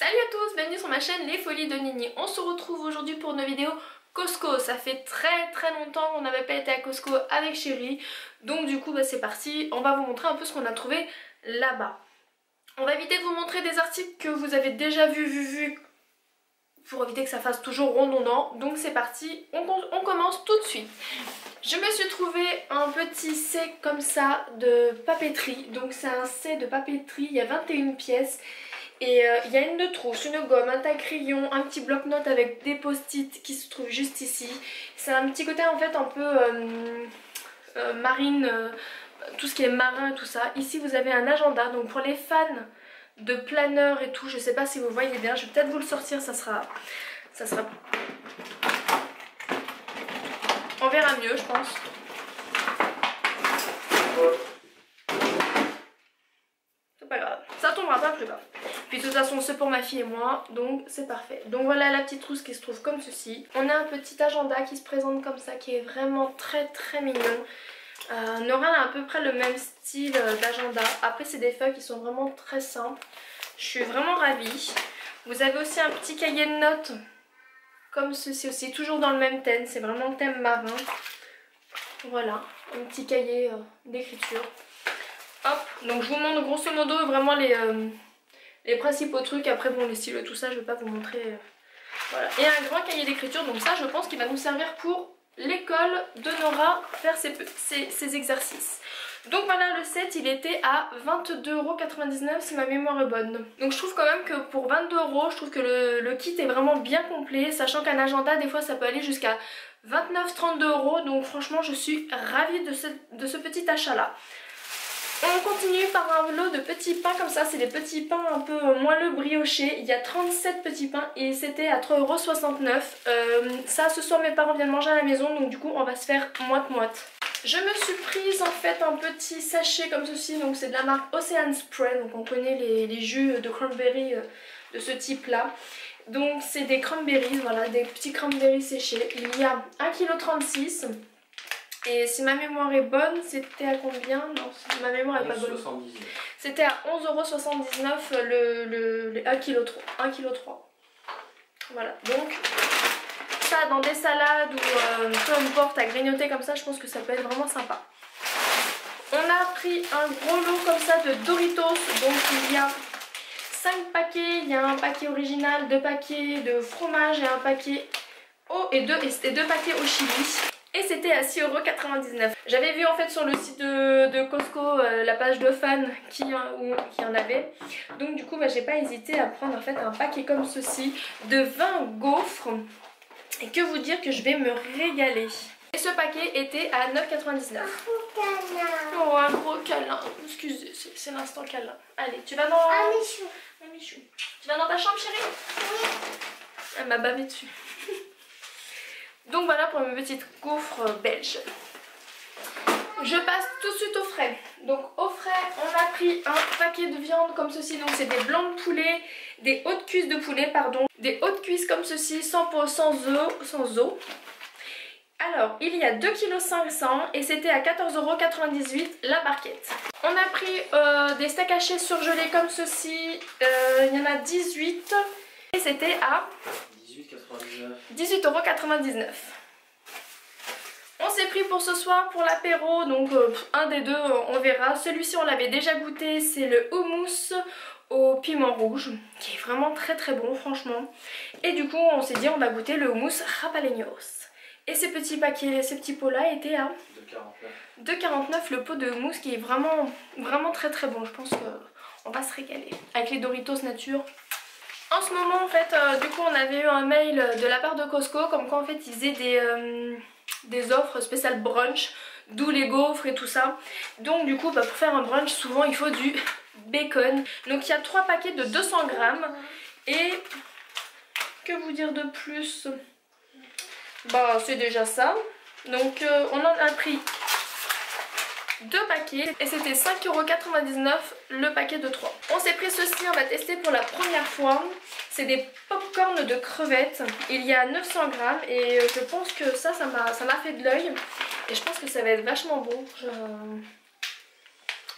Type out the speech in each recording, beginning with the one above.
Salut à tous, bienvenue sur ma chaîne Les Folies de Nini. On se retrouve aujourd'hui pour une vidéo Costco. Ça fait très longtemps qu'on n'avait pas été à Costco avec Chérie. Donc du coup c'est parti, on va vous montrer un peu ce qu'on a trouvé là-bas. On va éviter de vous montrer des articles que vous avez déjà vus pour éviter que ça fasse toujours redondant. Donc c'est parti, on commence tout de suite. Je me suis trouvé un petit set comme ça de papeterie. Donc c'est un set de papeterie, il y a 21 pièces. Et il y a une trousse, une gomme, un taille-crayon, un petit bloc-notes avec des post-it qui se trouvent juste ici. C'est un petit côté en fait un peu marine, tout ce qui est marin et tout ça. Ici vous avez un agenda, donc pour les fans de planeurs et tout, je sais pas si vous voyez bien, je vais peut-être vous le sortir, ça sera... On verra mieux je pense. C'est pas grave, ça tombera pas plus bas. Puis de toute façon c'est pour ma fille et moi, donc c'est parfait. Donc voilà la petite trousse qui se trouve comme ceci. On a un petit agenda qui se présente comme ça, qui est vraiment très mignon. Nora a à peu près le même style d'agenda. Après c'est des feuilles qui sont vraiment très simples. Je suis vraiment ravie. Vous avez aussi un petit cahier de notes comme ceci aussi, toujours dans le même thème. C'est vraiment le thème marin. Voilà, un petit cahier d'écriture. Hop, donc je vous montre grosso modo vraiment les principaux trucs. Après bon, les stylos et tout ça je vais pas vous montrer. Voilà, et un grand cahier d'écriture, donc ça je pense qu'il va nous servir pour l'école de Nora, faire ses exercices. Donc voilà, le set il était à 22,99 € si ma mémoire est bonne. Donc je trouve quand même que pour 22 €, je trouve que le kit est vraiment bien complet, sachant qu'un agenda des fois ça peut aller jusqu'à 29-32 €. Donc franchement je suis ravie de ce petit achat là. On continue par un lot de petits pains comme ça, c'est des petits pains un peu moelleux briochés. Il y a 37 petits pains et c'était à 3,69 €. Ça ce soir mes parents viennent manger à la maison, donc du coup on va se faire moite-moite. Je me suis prise en fait un petit sachet comme ceci, donc c'est de la marque Ocean Spray, donc on connaît les jus de cranberry de ce type là. Donc c'est des cranberries, voilà, des petits cranberries séchés. Il y a 1,36 kg. Et si ma mémoire est bonne, c'était à combien? Non, si ma mémoire est pas bonne. C'était à 11,79 € le 1,3 kg. Voilà, donc ça dans des salades ou peu importe à grignoter comme ça, je pense que ça peut être vraiment sympa. On a pris un gros lot comme ça de Doritos, donc il y a 5 paquets, il y a un paquet original, 2 paquets de fromage et un paquet et deux paquets au chili. Et c'était à 6,99 €. J'avais vu en fait sur le site de Costco la page de fans qui en avait. Donc du coup j'ai pas hésité à prendre en fait un paquet comme ceci de 20 gaufres. Et que vous dire que je vais me régaler. Et ce paquet était à 9,99 €. Oh un gros câlin. Excusez, c'est l'instant câlin. Allez, tu vas dans... Michou. Tu vas dans ta chambre chérie? Oui. Elle m'a bavé dessus. Donc voilà pour mes petites gaufres belges. Je passe tout de suite au frais. Donc au frais on a pris un paquet de viande comme ceci. Donc c'est des blancs de poulet, des hautes cuisses de poulet pardon. Des hautes cuisses comme ceci sans os. Alors il y a 2,5 kg et c'était à 14,98 € la barquette. On a pris des steaks hachés surgelés comme ceci. Il y en a 18 et c'était à 18,99 €. On s'est pris pour ce soir pour l'apéro, donc un des deux on verra. Celui-ci on l'avait déjà goûté, c'est le houmous au piment rouge, qui est vraiment très bon franchement. Et du coup on s'est dit on va goûter le houmous Rapaleños. Et ces petits paquets, ces petits pots là étaient à 2,49 € le pot de houmous, qui est vraiment très bon. Je pense qu'on va se régaler avec les Doritos nature. En ce moment en fait du coup on avait eu un mail de la part de Costco comme quoi en fait ils faisaient des offres spéciales brunch, d'où les gaufres et tout ça. Donc du coup pour faire un brunch souvent il faut du bacon. Donc il y a 3 paquets de 200 grammes. Et que vous dire de plus? Bah c'est déjà ça. Donc on en a pris 2 paquets et c'était 5,99 € le paquet de 3. On s'est pris ceci, on va tester pour la première fois. C'est des pop-corn de crevettes. Il y a 900 grammes et je pense que ça m'a fait de l'œil. Et je pense que ça va être vachement bon.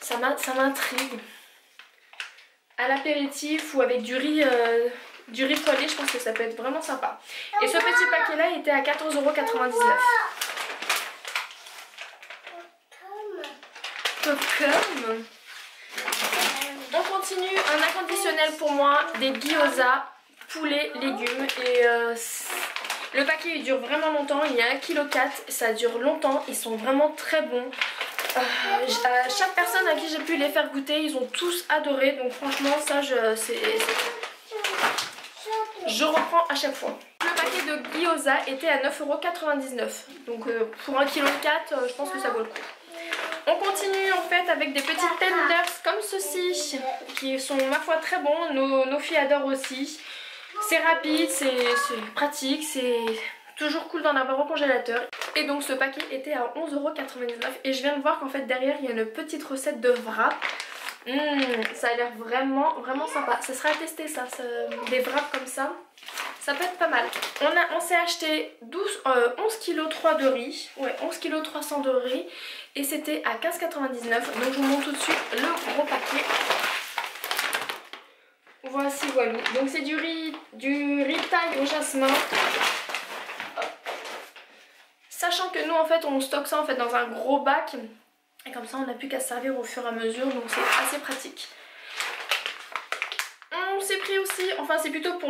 Ça m'intrigue. à l'apéritif ou avec du riz poêlé, je pense que ça peut être vraiment sympa. Et ce petit paquet là était à 14,99 €. Popcorn. On continue, un inconditionnel pour moi, des gyoza, poulet, légumes. Et le paquet il dure vraiment longtemps, il y a 1,4 kg, ça dure longtemps, ils sont vraiment très bons. Chaque personne à qui j'ai pu les faire goûter, ils ont tous adoré, donc franchement ça je reprends à chaque fois. Le paquet de gyoza était à 9,99 €, donc pour 1,4 kg, je pense que ça vaut le coup. On continue en fait avec des petits tenders comme ceci, qui sont ma foi très bons, nos filles adorent aussi. C'est rapide, c'est pratique, c'est toujours cool d'en avoir au congélateur. Et donc ce paquet était à 11,99 € et je viens de voir qu'en fait derrière il y a une petite recette de wrap. Ça a l'air vraiment sympa. Ça sera à tester ça, des wraps comme ça. Ça peut être pas mal. On s'est acheté 11 kg 3 de riz. Ouais, 11 kg 300 de riz. Et c'était à 15,99 €. Donc je vous montre tout de suite le gros paquet. Voici, voilà. Donc c'est du riz thaï au jasmin. Sachant que nous en fait on stocke ça en fait dans un gros bac. Et comme ça on n'a plus qu'à se servir au fur et à mesure. Donc c'est assez pratique. On s'est pris aussi, enfin c'est plutôt pour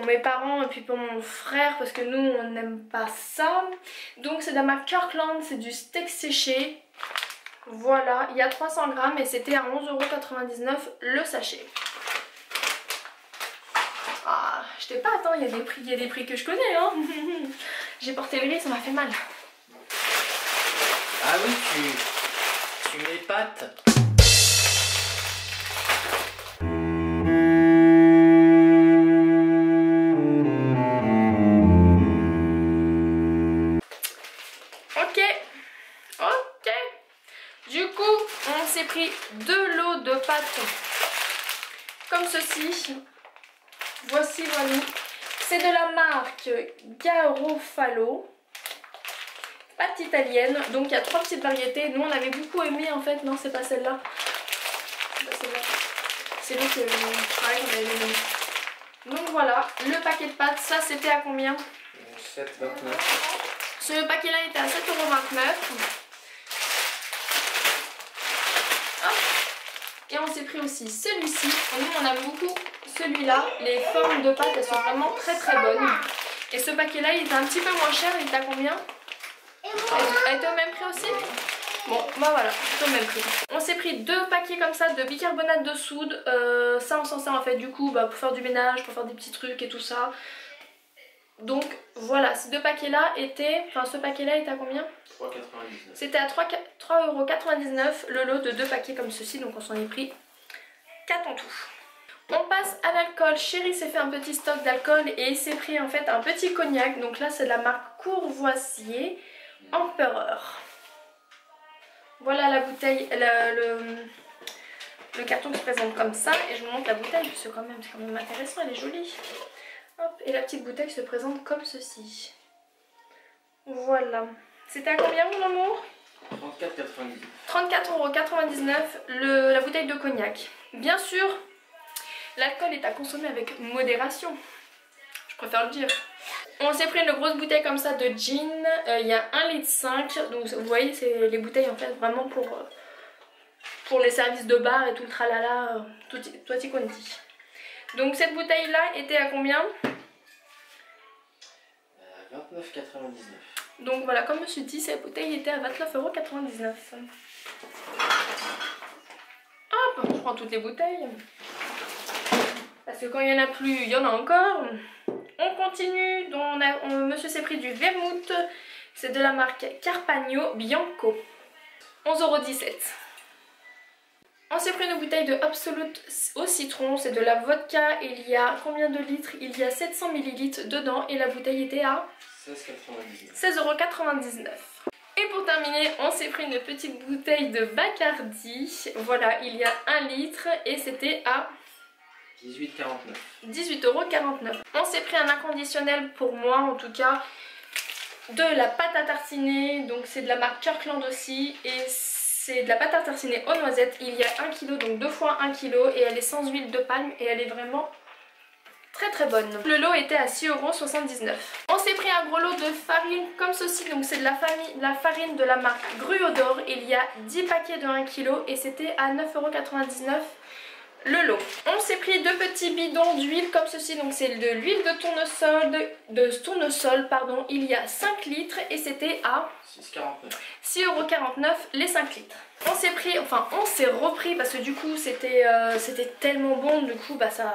mes parents et puis pour mon frère parce que nous on n'aime pas ça. Donc c'est de la marque Kirkland, c'est du steak séché. Voilà, il y a 300 grammes et c'était à 11,99 € le sachet. Ah, je t'ai pas, attends, il y a des prix que je connais hein. J'ai porté le riz, ça m'a fait mal. Ah oui, tu m'épates. Ok. Du coup, on s'est pris 2 lots de pâtes comme ceci. Voici, voilà. C'est de la marque Garofalo. Pâte italienne. Donc il y a 3 petites variétés. Nous on avait beaucoup aimé en fait. Non, c'est pas celle-là. C'est pas celle-là. C'est l'autre que on avait aimé. Donc voilà, le paquet de pâtes, ça c'était à combien? 7,29 €. Ce paquet là était à 7,29 €. Et on s'est pris aussi celui-ci. Nous on aime beaucoup celui-là. Les formes de pâtes elles sont vraiment très bonnes. Et ce paquet là il était un petit peu moins cher. Il était à combien? Elle était au même prix aussi? Bon bah voilà, c'est au même prix. On s'est pris 2 paquets comme ça de bicarbonate de soude. Ça on s'en sert en fait du coup pour faire du ménage, pour faire des petits trucs et tout ça. Donc voilà, ces 2 paquets là étaient, enfin ce paquet là était à combien? 3,99 €. C'était à 3,99 € le lot de 2 paquets comme ceci, donc on s'en est pris 4 en tout. On passe à l'alcool. Chéri s'est fait un petit stock d'alcool et il s'est pris en fait un petit cognac. Donc là c'est de la marque Courvoisier Empereur. Voilà la bouteille, le carton qui se présente comme ça. Et je vous montre la bouteille parce que c'est quand même intéressant, elle est jolie. Hop, et la petite bouteille se présente comme ceci. Voilà. C'était à combien mon amour? 34,99 €. 34,99 € la bouteille de cognac. Bien sûr, l'alcool est à consommer avec modération. Je préfère le dire. On s'est pris une grosse bouteille comme ça de gin. Il y a 1,5 litre. Donc vous voyez, c'est les bouteilles en fait vraiment pour les services de bar et tout le tralala. Tutti quanti. Donc cette bouteille là était à combien? 29,99 €. Donc voilà, comme je me suis dit, cette bouteille était à 29,99 €. Hop, je prends toutes les bouteilles. Parce que quand il n'y en a plus, il y en a encore. On continue. Donc monsieur s'est pris du vermouth. C'est de la marque Carpagno Bianco. 11,17 €. On s'est pris une bouteille de Absolute au citron. C'est de la vodka. Il y a combien de litres? Il y a 700 ml dedans. Et la bouteille était à 16,99 €. Et pour terminer, on s'est pris une petite bouteille de Bacardi. Voilà, il y a 1 litre et c'était à 18,49 €. On s'est pris un inconditionnel pour moi en tout cas. De la pâte à tartiner. Donc c'est de la marque Kirkland aussi. Et C'est de la pâte à tartiner aux noisettes. Il y a 1 kg, donc 2 fois 1 kg. Et elle est sans huile de palme et elle est vraiment très bonne. Le lot était à 6,79 €. On s'est pris un gros lot de farine comme ceci. Donc c'est de la farine de la marque Gruau-d'Or. Il y a 10 paquets de 1 kg et c'était à 9,99 € le lot. On s'est pris 2 petits bidons d'huile comme ceci. Donc c'est de l'huile de tournesol, pardon. Il y a 5 litres et c'était à 6,49 € les 5 litres. On s'est pris, enfin on s'est repris parce que du coup c'était tellement bon, du coup bah ça...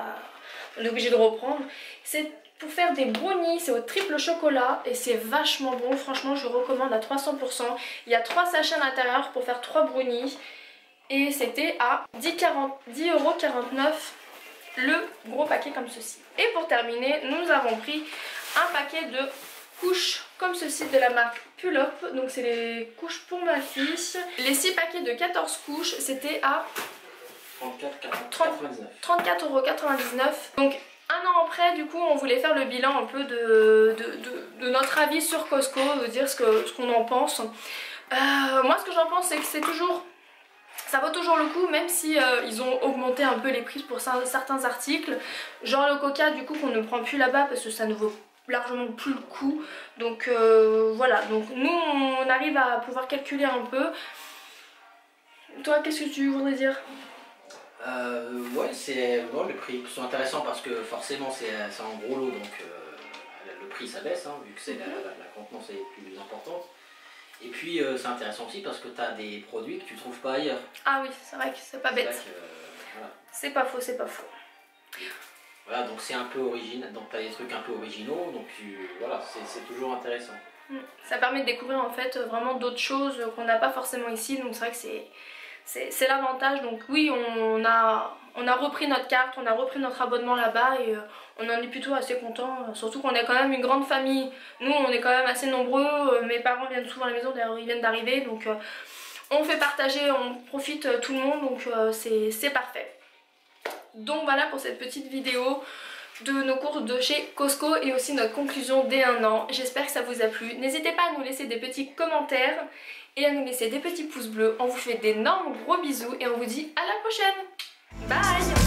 On est obligé de reprendre. C'est pour faire des brownies, c'est au triple chocolat et c'est vachement bon. Franchement, je recommande à 300%. Il y a 3 sachets à l'intérieur pour faire 3 brownies. Et c'était à 10,49 € le gros paquet comme ceci. Et pour terminer, nous avons pris un paquet de couches comme ceci de la marque Pull-Up. Donc c'est les couches pour ma fille. Les 6 paquets de 14 couches, c'était à 34,99 €. Donc un an après, du coup on voulait faire le bilan un peu de notre avis sur Costco, de dire ce qu'on en pense. Moi ce que j'en pense c'est que ça vaut toujours le coup, même si ils ont augmenté un peu les prix pour certains articles, genre le coca du coup qu'on ne prend plus là-bas parce que ça ne vaut largement plus le coup. Donc voilà, donc nous on arrive à pouvoir calculer un peu. Toi qu'est-ce que tu voudrais dire? Ouais, bon, les prix sont intéressants parce que forcément c'est en gros lot, donc le prix ça baisse, hein, vu que c'est la contenance est plus importante. Et puis c'est intéressant aussi parce que tu as des produits que tu trouves pas ailleurs. Ah oui, c'est vrai que c'est pas bête. Voilà. C'est pas faux, c'est pas faux. Voilà, donc c'est un peu original, donc tu as des trucs un peu originaux, donc voilà, c'est toujours intéressant. Ça permet de découvrir en fait vraiment d'autres choses qu'on n'a pas forcément ici, donc c'est vrai que c'est l'avantage. Donc oui, on a repris notre carte, on a repris notre abonnement là-bas et on en est plutôt assez content. Surtout qu'on est quand même une grande famille. Nous on est quand même assez nombreux, mes parents viennent souvent à la maison, d'ailleurs ils viennent d'arriver, donc on fait partager, on profite tout le monde, donc c'est parfait. Donc voilà pour cette petite vidéo de nos courses de chez Costco et aussi notre conclusion des 1 an. J'espère que ça vous a plu. N'hésitez pas à nous laisser des petits commentaires et à nous laisser des petits pouces bleus. On vous fait d'énormes gros bisous et on vous dit à la prochaine. Bye!